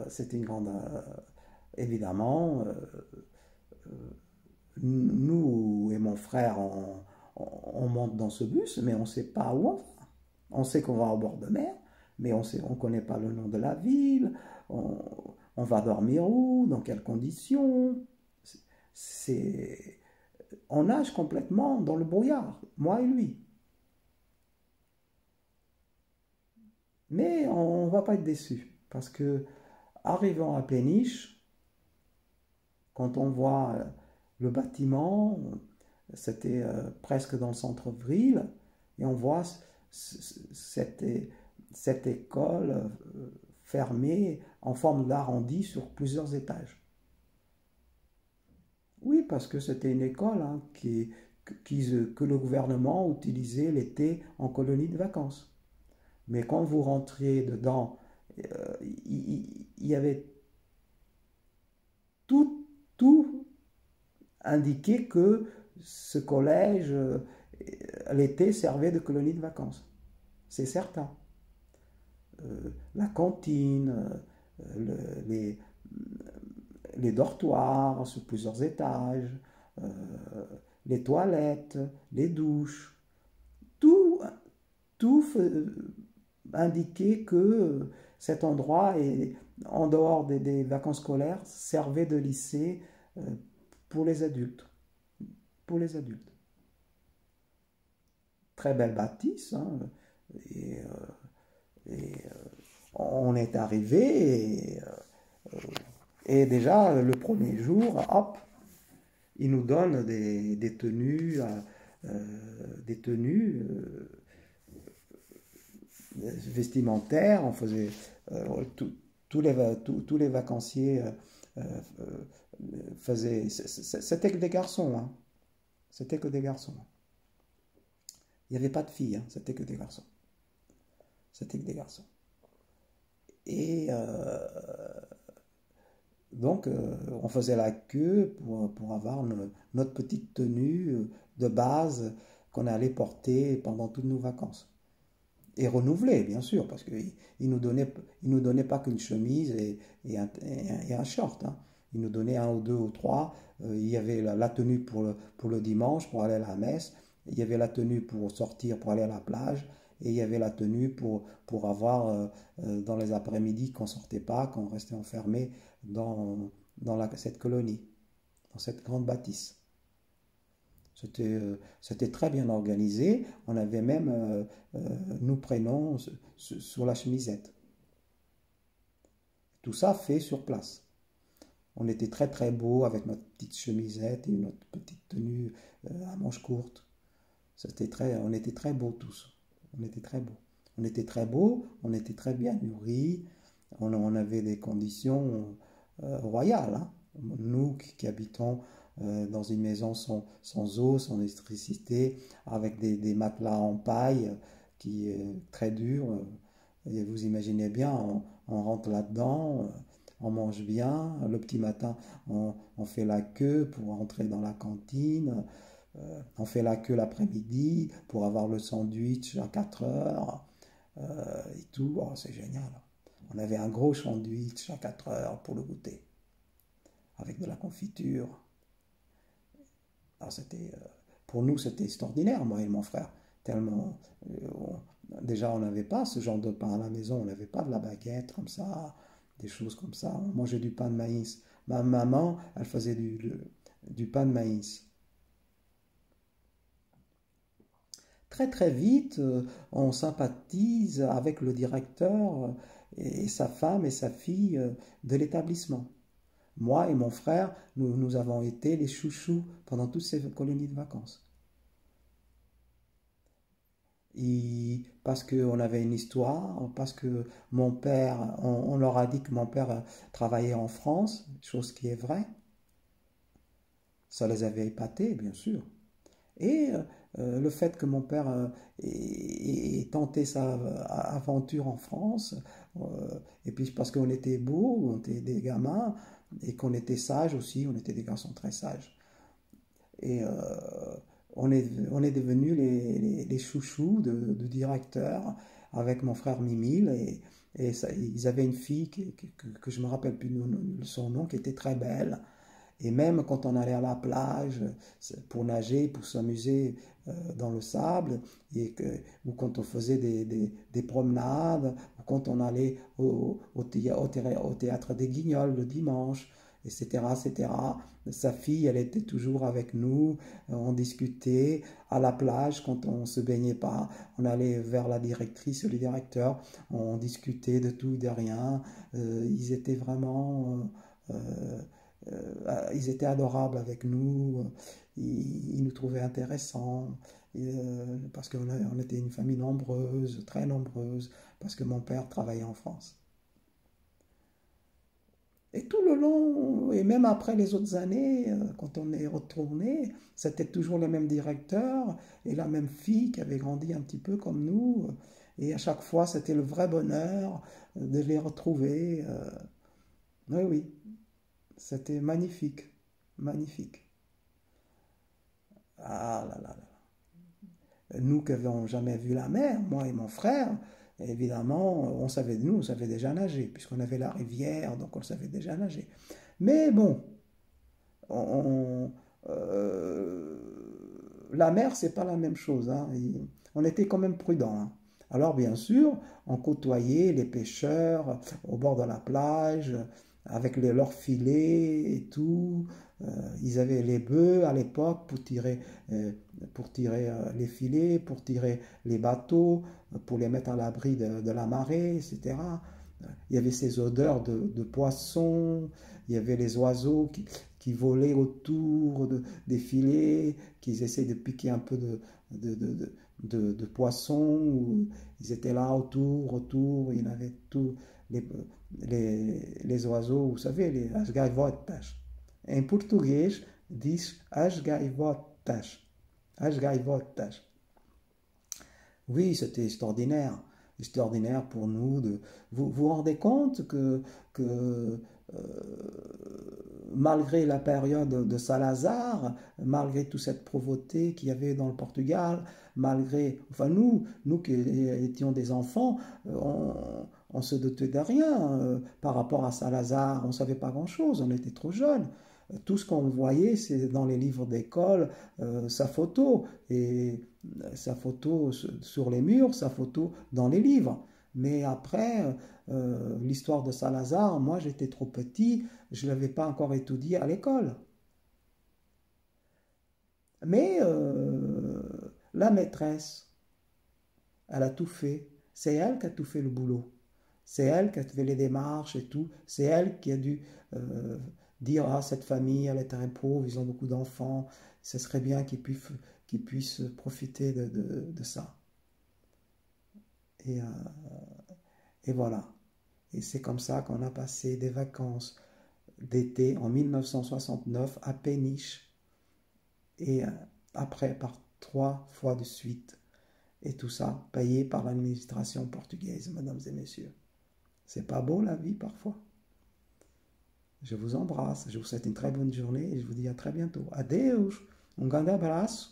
C'était une grande... évidemment, nous et mon frère, on monte dans ce bus, mais on ne sait pas où on va. On sait qu'on va au bord de mer, mais on ne connaît pas le nom de la ville, on va dormir où, dans quelles conditions. On nage complètement dans le brouillard, moi et lui. Mais on ne va pas être déçu, parce que arrivant à Péniche, quand on voit le bâtiment, c'était presque dans le centre-ville, et on voit cette école fermée en forme d'arrondi sur plusieurs étages. Oui, parce que c'était une école hein, que le gouvernement utilisait l'été en colonie de vacances. Mais quand vous rentriez dedans, il y avait tout indiqué que ce collège, l'été, servait de colonie de vacances. C'est certain. La cantine, les, les dortoirs sur plusieurs étages, euh, les toilettes, les douches, tout, tout indiquait que cet endroit, en dehors des vacances scolaires, servait de lycée euh, pour les adultes. Pour les adultes. Très belle bâtisse. Hein, et, on est arrivé et déjà le premier jour, hop, ils nous donnent des tenues, des tenues vestimentaires. On faisait tous les vacanciers faisaient. C'était que des garçons, hein. C'était que des garçons. Il n'y avait pas de filles, hein. C'était que des garçons. C'était que des garçons. Et donc, on faisait la queue pour avoir notre petite tenue de base qu'on allait porter pendant toutes nos vacances. Et renouveler, bien sûr, parce qu'ils nous donnaient pas qu'une chemise et un short. Hein. Ils nous donnaient un ou deux ou trois. Il y avait la tenue pour le dimanche, pour aller à la messe. Il y avait la tenue pour sortir, pour aller à la plage. Et il y avait la tenue pour avoir dans les après-midi qu'on ne sortait pas, qu'on restait enfermé dans cette colonie, dans cette grande bâtisse. C'était très bien organisé. On avait même nos prénoms sur la chemisette. Tout ça fait sur place. On était très très beau avec notre petite chemisette et notre petite tenue à manches courtes. On était très beaux tous. On était très beaux. On était très beaux, on était très bien nourris. On avait des conditions royales. Hein. Nous qui habitons dans une maison sans eau, sans électricité, avec des matelas en paille qui est très dur. Et vous imaginez bien, on rentre là-dedans, on mange bien. Le petit matin, on fait la queue pour entrer dans la cantine. On fait la queue l'après-midi pour avoir le sandwich à 4 heures et tout. Oh, c'est génial. On avait un gros sandwich à 4 heures pour le goûter, avec de la confiture. Alors pour nous, c'était extraordinaire, moi et mon frère. Tellement, déjà, on n'avait pas ce genre de pain à la maison. On n'avait pas de la baguette comme ça, des choses comme ça. On mangeait du pain de maïs. Ma maman, elle faisait du pain de maïs. Très très vite, on sympathise avec le directeur et sa femme et sa fille de l'établissement. Moi et mon frère, nous avons été les chouchous pendant toutes ces colonies de vacances. Parce qu'on avait une histoire, parce que mon père, on leur a dit que mon père travaillait en France, chose qui est vraie. Ça les avait épatés, bien sûr. Et le fait que mon père ait tenté sa aventure en France, et puis parce qu'on était beaux, on était des gamins, et qu'on était sages aussi, on était des garçons très sages. Et on est devenus les chouchous de directeur avec mon frère Mimile, et ils avaient une fille que je ne me rappelle plus son nom, qui était très belle. Et même quand on allait à la plage pour nager, pour s'amuser dans le sable, ou quand on faisait des promenades, ou quand on allait au théâtre des Guignols le dimanche, etc., etc. Sa fille, elle était toujours avec nous, on discutait à la plage quand on ne se baignait pas, on allait vers la directrice ou le directeur, on discutait de tout, de rien. Ils étaient vraiment... ils étaient adorables avec nous, ils nous trouvaient intéressants, parce qu'on était une famille nombreuse, très nombreuse, parce que mon père travaillait en France. Et tout le long, et même après les autres années, quand on est retourné, c'était toujours le même directeur et la même fille qui avait grandi un petit peu comme nous. Et à chaque fois, c'était le vrai bonheur de les retrouver. Oui, oui, c'était magnifique, magnifique. Ah là là là. Nous qui n'avions jamais vu la mer, moi et mon frère, évidemment, on savait déjà nager, puisqu'on avait la rivière, donc on savait déjà nager. Mais bon, on- euh, la mer, c'est pas la même chose, hein. On était quand même prudent, hein. Alors bien sûr, on côtoyait les pêcheurs au bord de la plage avec leurs filets et tout. Ils avaient les bœufs à l'époque euh, pour tirer les filets, pour tirer les bateaux, pour les mettre à l'abri de la marée, etc. Il y avait ces odeurs de poissons, il y avait les oiseaux qui volaient autour des filets, qui essaient de piquer un peu de, de, de, de poissons. Ils étaient là autour, il y en avait tous les, les oiseaux, vous savez, as gaivotas. Em português, diz as gaivotas. As gaivotas. Oui, c'était extraordinaire. Extraordinaire pour nous. Vous vous rendez compte que malgré la période de Salazar, malgré toute cette pauvreté qu'il y avait dans le Portugal, malgré, enfin nous qui étions des enfants, on se doutait de rien par rapport à Salazar, on ne savait pas grand-chose, on était trop jeunes. Tout ce qu'on voyait, c'est dans les livres d'école, sa photo, et sa photo sur les murs, sa photo dans les livres. Mais après, l'histoire de Salazar, moi j'étais trop petit, je ne l'avais pas encore étudié à l'école. Mais la maîtresse, elle a tout fait. C'est elle qui a tout fait le boulot. C'est elle qui a fait les démarches et tout. C'est elle qui a dû euh, dire à cette famille, elle est très pauvre, ils ont beaucoup d'enfants, ce serait bien qu'ils puissent profiter de ça. Et, et voilà. Et c'est comme ça qu'on a passé des vacances d'été en 1969 à Péniche et après par 3 fois de suite. Et tout ça payé par l'administration portugaise, mesdames et messieurs. C'est pas beau la vie parfois. Je vous embrasse, je vous souhaite une très bonne journée et je vous dis à très bientôt. Adeus, um grande abraço,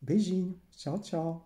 beijinho, tchau, tchau.